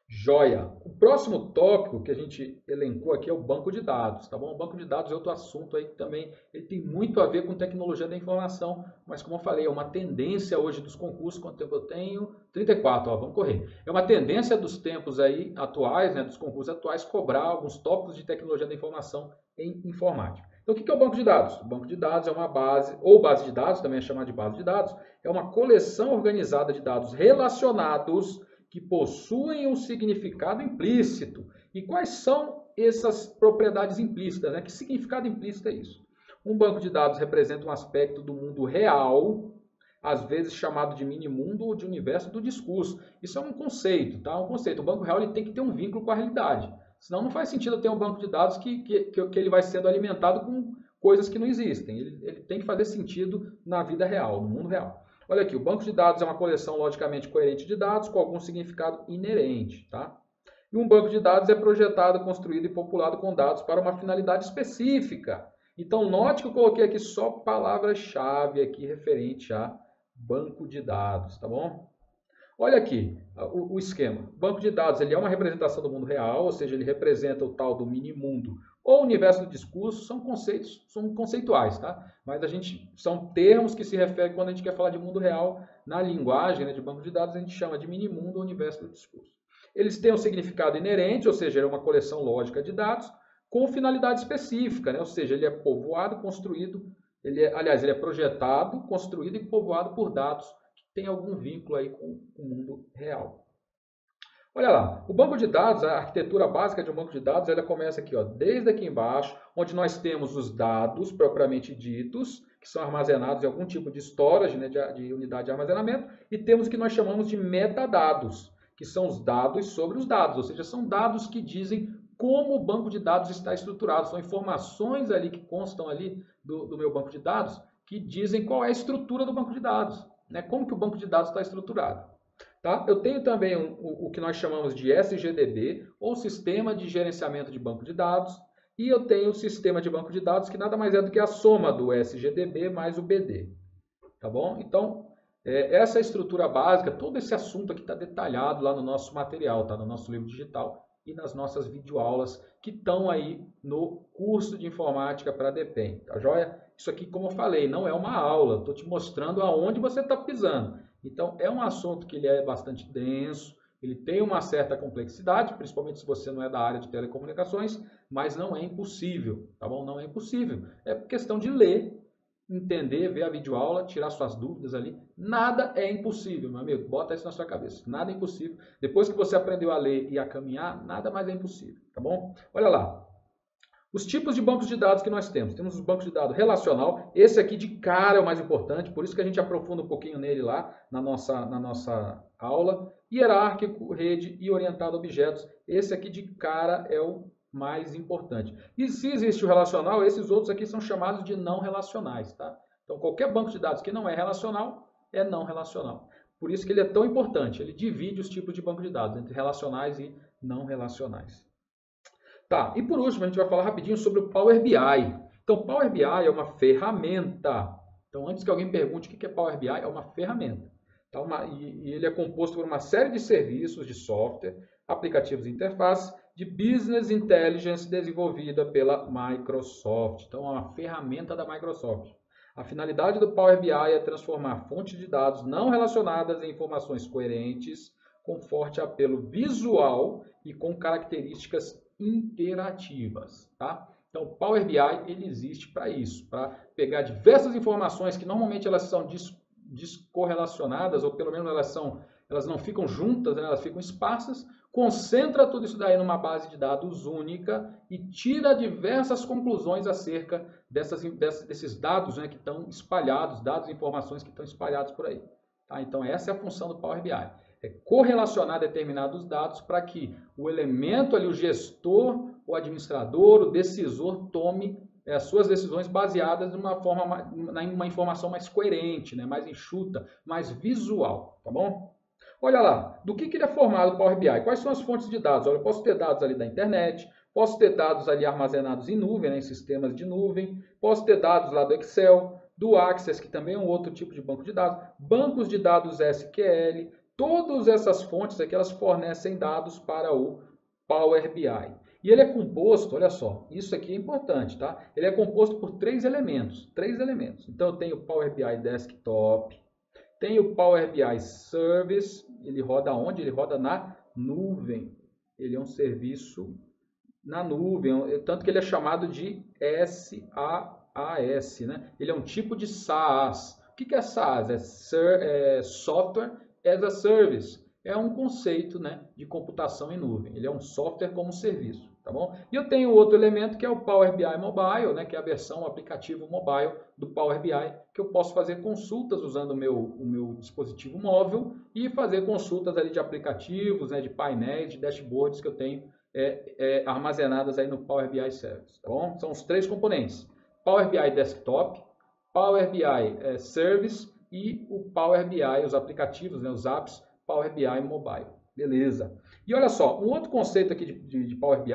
Speaker 1: Joia! O próximo tópico que a gente elencou aqui é o banco de dados, tá bom? O banco de dados é outro assunto aí que também ele tem muito a ver com tecnologia da informação, mas como eu falei, é uma tendência hoje dos concursos, quanto tempo eu tenho? 34, ó, vamos correr. É uma tendência dos tempos aí atuais, né, dos concursos atuais, cobrar alguns tópicos de tecnologia da informação em informática. Então, o que é o banco de dados? O banco de dados é uma base, ou base de dados, também é chamado de base de dados, é uma coleção organizada de dados relacionados que possuem um significado implícito. E quais são essas propriedades implícitas, né? Que significado implícito é isso? Um banco de dados representa um aspecto do mundo real, às vezes chamado de mini-mundo ou de universo do discurso. Isso é um conceito, tá? Um conceito. O banco real ele tem que ter um vínculo com a realidade. Senão não faz sentido ter um banco de dados que ele vai sendo alimentado com coisas que não existem. Ele tem que fazer sentido na vida real, no mundo real. Olha aqui, o banco de dados é uma coleção logicamente coerente de dados com algum significado inerente, tá? E um banco de dados é projetado, construído e populado com dados para uma finalidade específica. Então, note que eu coloquei aqui só palavra-chave aqui referente a banco de dados, tá bom? Olha aqui o esquema. O banco de dados ele é uma representação do mundo real, ou seja, ele representa o tal do mini-mundo ou universo do discurso, são conceitos, são conceituais, tá? Mas são termos que se referem quando a gente quer falar de mundo real na linguagem, né, de banco de dados, a gente chama de mini-mundo ou universo do discurso. Eles têm um significado inerente, ou seja, é uma coleção lógica de dados com finalidade específica, né? Ou seja, ele é povoado, construído, ele é projetado, construído e povoado por dados que têm algum vínculo aí com o mundo real. Olha lá, o banco de dados, a arquitetura básica de um banco de dados, ela começa aqui, ó, desde aqui embaixo, onde nós temos os dados propriamente ditos, que são armazenados em algum tipo de storage, né, de unidade de armazenamento, e temos o que nós chamamos de metadados, que são os dados sobre os dados, ou seja, são dados que dizem como o banco de dados está estruturado, são informações ali que constam ali do meu banco de dados, que dizem qual é a estrutura do banco de dados, né, como que o banco de dados está estruturado. Tá? Eu tenho também o que nós chamamos de SGDB, ou Sistema de Gerenciamento de Banco de Dados, e eu tenho o Sistema de Banco de Dados, que nada mais é do que a soma do SGDB mais o BD. Tá bom? Então, essa estrutura básica, todo esse assunto aqui está detalhado lá no nosso material, tá? No nosso livro digital e nas nossas videoaulas que estão aí no curso de informática para DPEM, tá joia? Isso aqui, como eu falei, não é uma aula, estou te mostrando aonde você está pisando. Então, é um assunto que ele é bastante denso, ele tem uma certa complexidade, principalmente se você não é da área de telecomunicações, mas não é impossível, tá bom? Não é impossível. É questão de ler, entender, ver a videoaula, tirar suas dúvidas ali. Nada é impossível, meu amigo. Bota isso na sua cabeça. Nada é impossível. Depois que você aprendeu a ler e a caminhar, nada mais é impossível, tá bom? Olha lá. Os tipos de bancos de dados que nós temos. Temos os bancos de dados relacional. Esse aqui de cara é o mais importante, por isso que a gente aprofunda um pouquinho nele lá na nossa aula. Hierárquico, rede e orientado a objetos. Esse aqui de cara é o mais importante. E se existe o relacional, esses outros aqui são chamados de não relacionais, tá? Então, qualquer banco de dados que não é relacional, é não relacional. Por isso que ele é tão importante. Ele divide os tipos de banco de dados entre relacionais e não relacionais. Tá, e por último, a gente vai falar rapidinho sobre o Power BI. Então, Power BI é uma ferramenta. Então, antes que alguém pergunte o que é Power BI, é uma ferramenta. Tá? E ele é composto por uma série de serviços de software, aplicativos e interfaces de Business Intelligence desenvolvida pela Microsoft. Então, é uma ferramenta da Microsoft. A finalidade do Power BI é transformar fontes de dados não relacionadas em informações coerentes, com forte apelo visual e com características interativas, tá? Então, o Power BI ele existe para isso, para pegar diversas informações que normalmente elas são descorrelacionadas, ou pelo menos elas não ficam juntas, né? Elas ficam esparsas, concentra tudo isso daí numa base de dados única e tira diversas conclusões acerca desses dados, né, que estão espalhados, dados e informações que estão espalhados por aí. Tá? Então, essa é a função do Power BI. É correlacionar determinados dados para que o elemento ali, o gestor, o administrador, o decisor, tome as suas decisões baseadas numa informação mais coerente, né? Mais enxuta, mais visual, tá bom? Olha lá, do que ele é formado o Power BI? Quais são as fontes de dados? Olha, eu posso ter dados ali da internet, posso ter dados ali armazenados em nuvem, né, em sistemas de nuvem, posso ter dados lá do Excel, do Access, que também é um outro tipo de banco de dados, bancos de dados SQL, todas essas fontes aqui, elas fornecem dados para o Power BI. E ele é composto, olha só, isso aqui é importante, tá? Ele é composto por três elementos. Então, eu tenho o Power BI Desktop, tenho o Power BI Service, ele roda onde? Ele roda na nuvem. Ele é um serviço na nuvem, tanto que ele é chamado de SaaS, né? Ele é um tipo de SaaS. O que é SaaS? É Software as a Service. É um conceito, né, de computação em nuvem. Ele é um software como serviço, tá bom? E eu tenho outro elemento que é o Power BI Mobile, né, que é a versão, o aplicativo mobile do Power BI, que eu posso fazer consultas usando o meu dispositivo móvel e fazer consultas ali de aplicativos, né, de painéis, de dashboards que eu tenho armazenadas aí no Power BI Service, tá bom? São os três componentes: Power BI Desktop, Power BI Service e o Power BI, os aplicativos, né, os apps Power BI Mobile. Beleza. E olha só, um outro conceito aqui de Power BI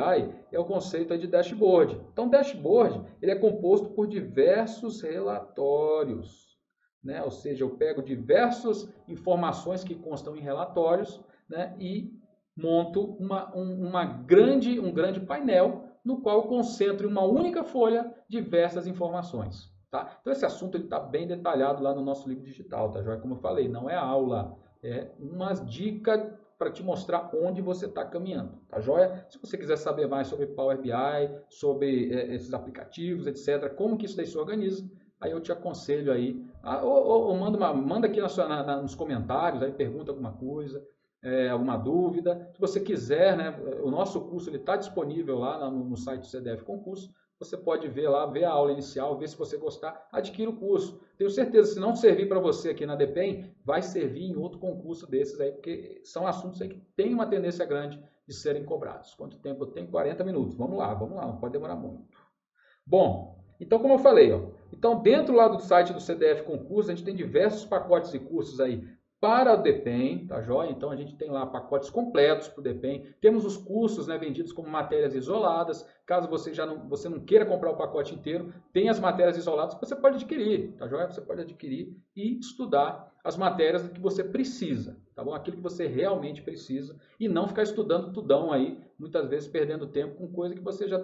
Speaker 1: é o conceito aí de dashboard. Então, dashboard ele é composto por diversos relatórios, né? Ou seja, eu pego diversas informações que constam em relatórios, né, e monto um grande painel no qual eu concentro em uma única folha diversas informações. Tá? Então, esse assunto está bem detalhado lá no nosso livro digital, tá, joia? Como eu falei, não é aula, é umas dicas para te mostrar onde você está caminhando, tá joia? Se você quiser saber mais sobre Power BI, sobre esses aplicativos, etc., como que isso daí se organiza, aí eu te aconselho aí, ou manda aqui nos comentários, aí pergunta alguma coisa, alguma dúvida. Se você quiser, né, o nosso curso está disponível lá no site do CDF Concurso. Você pode ver lá, ver a aula inicial, ver se você gostar, adquira o curso. Tenho certeza, se não servir para você aqui na DPEM, vai servir em outro concurso desses aí, porque são assuntos aí que têm uma tendência grande de serem cobrados. Quanto tempo eu tenho? 40 minutos. Vamos lá, não pode demorar muito. Bom, então como eu falei, ó, então dentro lá do site do CDF Concurso, a gente tem diversos pacotes e cursos aí para o DPEM, tá joia? Então a gente tem lá pacotes completos para o DPEM. Temos os cursos, né, vendidos como matérias isoladas. Caso você não queira comprar o pacote inteiro, tem as matérias isoladas que você pode adquirir, tá joia? Você pode adquirir e estudar as matérias que você precisa, tá bom? Aquilo que você realmente precisa e não ficar estudando tudão aí, muitas vezes perdendo tempo com coisa que você já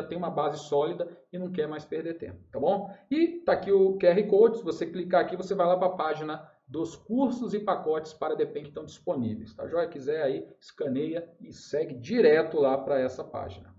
Speaker 1: tem uma base sólida e não quer mais perder tempo, tá bom? E tá aqui o QR Code, se você clicar aqui, você vai lá para a página dos cursos e pacotes para DPEM que estão disponíveis, tá joia? Quiser aí, escaneia e segue direto lá para essa página.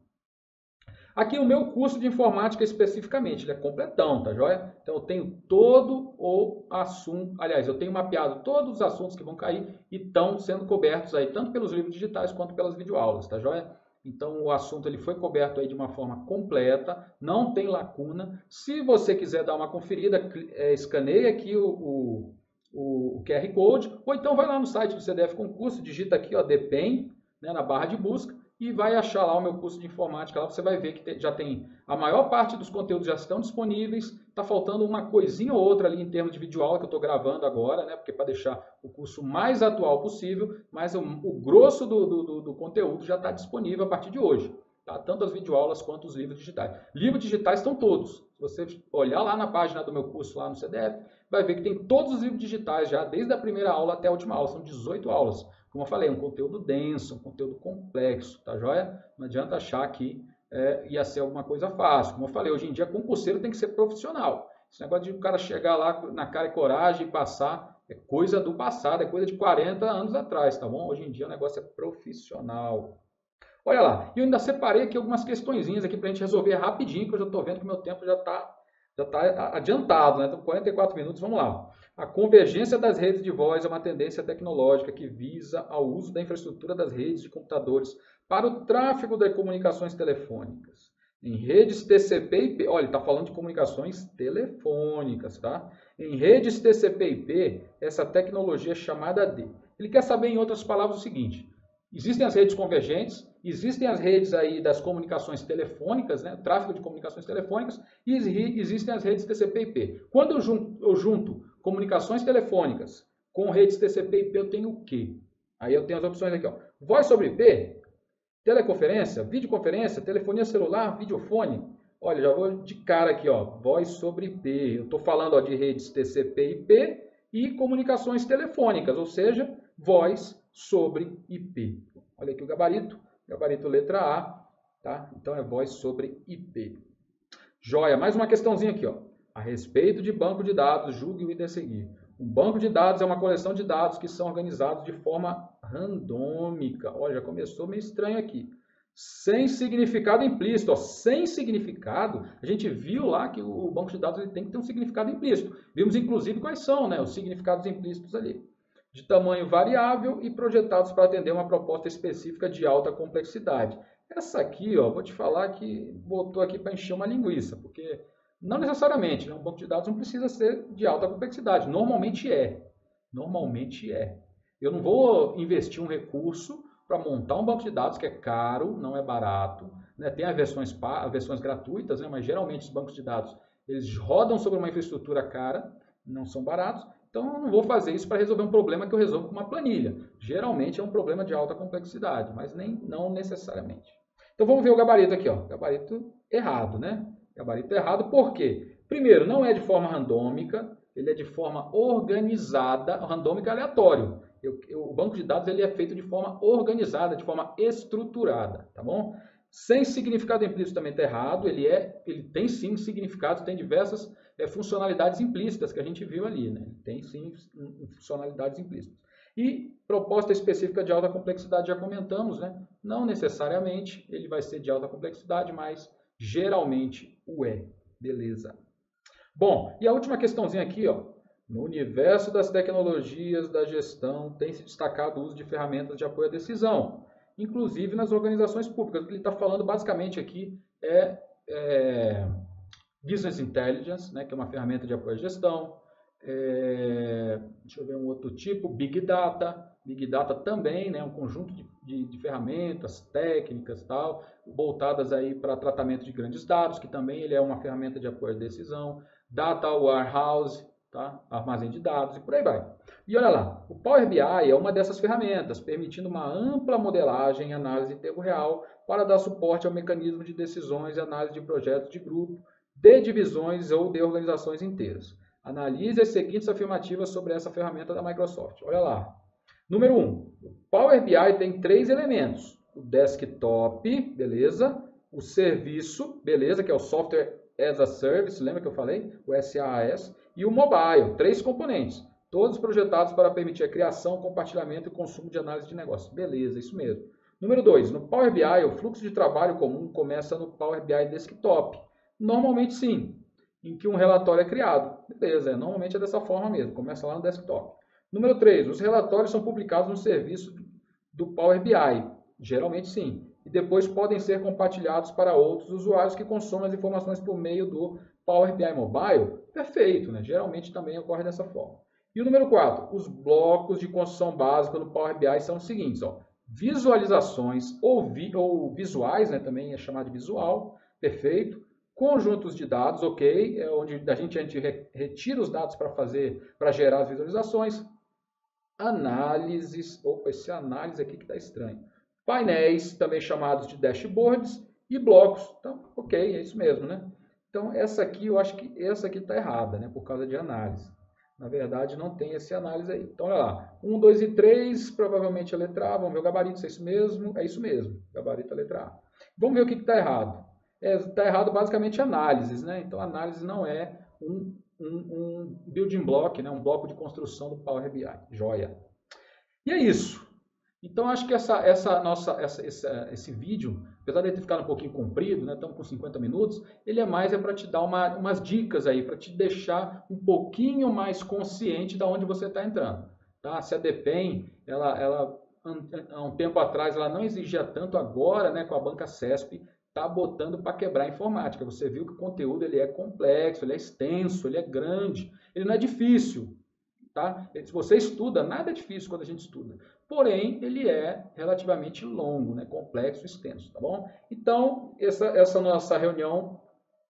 Speaker 1: Aqui o meu curso de informática especificamente, ele é completão, tá joia? Então eu tenho todo o assunto, aliás, eu tenho mapeado todos os assuntos que vão cair e estão sendo cobertos aí, tanto pelos livros digitais quanto pelas videoaulas, tá joia? Então o assunto ele foi coberto aí de uma forma completa, não tem lacuna. Se você quiser dar uma conferida, escaneia aqui o QR Code, ou então vai lá no site do CDF Concurso, digita aqui, ó, DPEM, né, na barra de busca, e vai achar lá o meu curso de informática. Lá você vai ver que já tem a maior parte dos conteúdos já estão disponíveis. Está faltando uma coisinha ou outra ali em termos de videoaula que eu estou gravando agora, né? Porque para deixar o curso mais atual possível, mas o grosso do conteúdo já está disponível a partir de hoje. Tá? Tanto as videoaulas quanto os livros digitais. Livros digitais estão todos. Se você olhar lá na página do meu curso lá no CDF, vai ver que tem todos os livros digitais já, desde a primeira aula até a última aula. São 18 aulas. Como eu falei, um conteúdo denso, um conteúdo complexo, tá joia? Não adianta achar que ia ser alguma coisa fácil. Como eu falei, hoje em dia concurseiro tem que ser profissional. Esse negócio de o cara chegar lá na cara e coragem e passar É coisa do passado, é coisa de 40 anos atrás, tá bom? Hoje em dia o negócio é profissional. Olha lá, e eu ainda separei aqui algumas questõezinhas aqui para a gente resolver rapidinho, que eu já estou vendo que meu tempo já tá adiantado, né? Então, 44 minutos, vamos lá. A convergência das redes de voz é uma tendência tecnológica que visa ao uso da infraestrutura das redes de computadores para o tráfego de comunicações telefônicas. Em redes TCP/IP, olha, está falando de comunicações telefônicas, tá? Em redes TCP/IP, essa tecnologia é chamada de... Ele quer saber, em outras palavras, o seguinte: existem as redes convergentes, existem as redes aí das comunicações telefônicas, né, tráfego de comunicações telefônicas, e existem as redes TCP/IP. Quando eu junto comunicações telefônicas com redes TCP/IP, eu tenho o quê? Aí eu tenho as opções aqui, ó. Voz sobre IP, teleconferência, videoconferência, telefonia celular, videofone. Olha, já vou de cara aqui, ó, voz sobre IP. Eu estou falando, ó, de redes TCP/IP e comunicações telefônicas, ou seja, voz sobre IP. Olha aqui o gabarito letra A, tá? Então é voz sobre IP. Joia, mais uma questãozinha aqui, ó. A respeito de banco de dados, julgue o item a seguir. Um banco de dados é uma coleção de dados que são organizados de forma randômica. Olha, já começou meio estranho aqui. Sem significado implícito. Ó. Sem significado, a gente viu lá que o banco de dados ele tem que ter um significado implícito. Vimos, inclusive, quais são, né, os significados implícitos ali. De tamanho variável e projetados para atender uma proposta específica de alta complexidade. Essa aqui, ó, vou te falar que botou aqui para encher uma linguiça, porque não necessariamente, né? Um banco de dados não precisa ser de alta complexidade. Normalmente é. Normalmente é. Eu não vou investir um recurso para montar um banco de dados que é caro, não é barato. Né? Tem as versões gratuitas, né? Mas geralmente os bancos de dados eles rodam sobre uma infraestrutura cara, não são baratos. Então eu não vou fazer isso para resolver um problema que eu resolvo com uma planilha. Geralmente é um problema de alta complexidade, mas não necessariamente. Então vamos ver o gabarito aqui, ó. Gabarito errado, né? Gabarito errado por quê? Primeiro, não é de forma randômica, ele é de forma organizada, randômica aleatório. O banco de dados ele é feito de forma organizada, de forma estruturada, tá bom? Sem significado implícito também está errado, ele tem sim significados, tem diversas funcionalidades implícitas que a gente viu ali, né? Tem sim funcionalidades implícitas. E proposta específica de alta complexidade já comentamos, né? Não necessariamente ele vai ser de alta complexidade, mas geralmente o é. Beleza. Bom, e a última questãozinha aqui, ó. No universo das tecnologias da gestão tem se destacado o uso de ferramentas de apoio à decisão, inclusive nas organizações públicas. O que ele está falando basicamente aqui é Business Intelligence, né, que é uma ferramenta de apoio à gestão. Deixa eu ver um outro tipo, Big Data. Big Data também, né, um conjunto de ferramentas técnicas tal, voltadas aí para tratamento de grandes dados, que também ele é uma ferramenta de apoio à decisão. Data Warehouse, tá? Armazém de dados e por aí vai. E olha lá, o Power BI é uma dessas ferramentas, permitindo uma ampla modelagem e análise em tempo real para dar suporte ao mecanismo de decisões e análise de projetos de grupo, de divisões ou de organizações inteiras. Analise as seguintes afirmativas sobre essa ferramenta da Microsoft. Olha lá. Número 1. O Power BI tem 3 elementos. O desktop, beleza? O serviço, beleza? Que é o Software as a Service, lembra que eu falei? O SaaS. E o Mobile, 3 componentes. Todos projetados para permitir a criação, compartilhamento e consumo de análise de negócio. Beleza, isso mesmo. Número 2. No Power BI, o fluxo de trabalho comum começa no Power BI Desktop. Normalmente sim, em que um relatório é criado. Beleza, normalmente é dessa forma mesmo, começa lá no desktop. Número 3, os relatórios são publicados no serviço do Power BI. Geralmente sim. E depois podem ser compartilhados para outros usuários que consomem as informações por meio do Power BI Mobile. Perfeito, né? Geralmente também ocorre dessa forma. E o número 4, os blocos de construção básica no Power BI são os seguintes. Ó, visualizações ou visuais, né? Também é chamado de visual. Perfeito. Conjuntos de dados, ok, é onde a gente retira os dados para gerar as visualizações. Análises, opa, esse análise aqui que está estranho. Painéis, também chamados de dashboards, e blocos. Então, ok, é isso mesmo, né? Então, essa aqui, eu acho que essa aqui está errada, né? Por causa de análise. Na verdade, não tem esse análise aí. Então, olha lá. 1, 2 e 3, provavelmente a letra A. Vamos ver o gabarito, se é isso mesmo. É isso mesmo, gabarito a letra A. Vamos ver o que está errado. Está errado basicamente análises, né? Então, análise não é um um building block, né? Um bloco de construção do Power BI. Joia! E é isso. Então, acho que esse vídeo, apesar de ele ter ficado um pouquinho comprido, né, estamos com 50 minutos, ele é mais para te dar umas dicas aí, para te deixar um pouquinho mais consciente de onde você está entrando. Tá? Se a DPEM, ela há um tempo atrás, ela não exigia tanto, agora, né, com a banca CESP, está botando para quebrar a informática. Você viu que o conteúdo ele é complexo, ele é extenso, ele é grande, ele não é difícil. Tá? Se você estuda, nada é difícil quando a gente estuda. Porém, ele é relativamente longo, né? Complexo, extenso, tá bom? Então, essa nossa reunião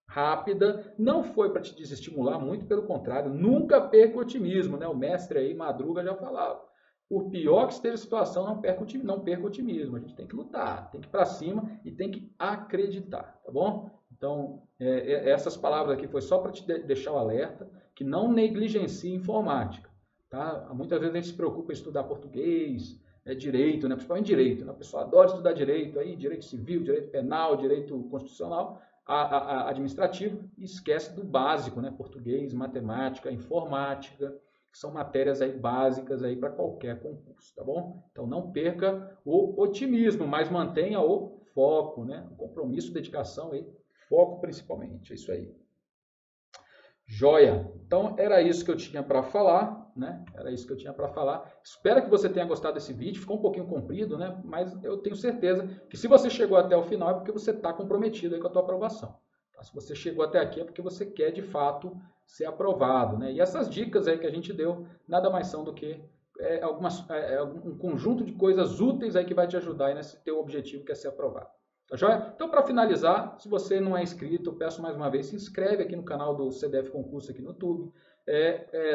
Speaker 1: rápida não foi para te desestimular, muito pelo contrário, nunca perca o otimismo, né? O mestre aí, Madruga, já falava. Por pior que esteja a situação, não perca o otimismo. A gente tem que lutar, tem que ir para cima e tem que acreditar, tá bom? Então, essas palavras aqui foi só para te deixar o alerta, que não negligencie informática. Tá? Muitas vezes a gente se preocupa em estudar português, direito, né? Principalmente direito. Né? O pessoal adora estudar direito, aí, direito civil, direito penal, direito constitucional, administrativo, e esquece do básico, né? Português, matemática, informática, que são matérias aí básicas aí para qualquer concurso, tá bom? Então não perca o otimismo, mas mantenha o foco, né? O compromisso, dedicação e foco principalmente. É isso aí. Joia! Então era isso que eu tinha para falar, né? Era isso que eu tinha para falar. Espero que você tenha gostado desse vídeo. Ficou um pouquinho comprido, né? Mas eu tenho certeza que se você chegou até o final é porque você está comprometido aí com a tua aprovação. Tá? Se você chegou até aqui é porque você quer de fato ser aprovado, né? E essas dicas aí que a gente deu nada mais são do que um conjunto de coisas úteis aí que vai te ajudar aí nesse teu objetivo que é ser aprovado. Tá joia? Então, para finalizar, se você não é inscrito, eu peço mais uma vez, se inscreve aqui no canal do CDF Concurso aqui no YouTube.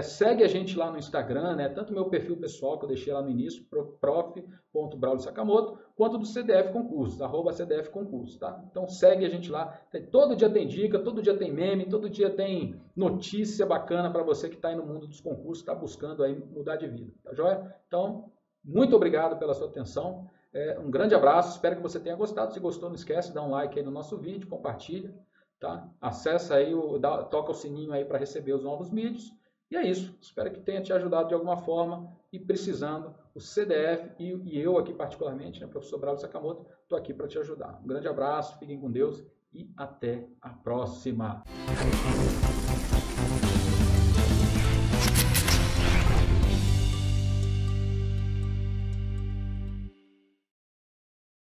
Speaker 1: Segue a gente lá no Instagram, né? Tanto o meu perfil pessoal, que eu deixei lá no início, prof.brauliosakamoto, quanto do CDF Concursos, @CDF Concursos, tá? Então segue a gente lá. Todo dia tem dica, todo dia tem meme, todo dia tem notícia bacana para você que está aí no mundo dos concursos, está buscando aí mudar de vida, tá joia? Então, muito obrigado pela sua atenção. Um grande abraço, espero que você tenha gostado. Se gostou, não esquece de dar um like aí no nosso vídeo, compartilha. Tá? Acessa aí, toca o sininho aí para receber os novos vídeos. E é isso. Espero que tenha te ajudado de alguma forma. E precisando, o CDF e eu aqui particularmente, né, professor Braulio Sakamoto, estou aqui para te ajudar. Um grande abraço, fiquem com Deus e até a próxima.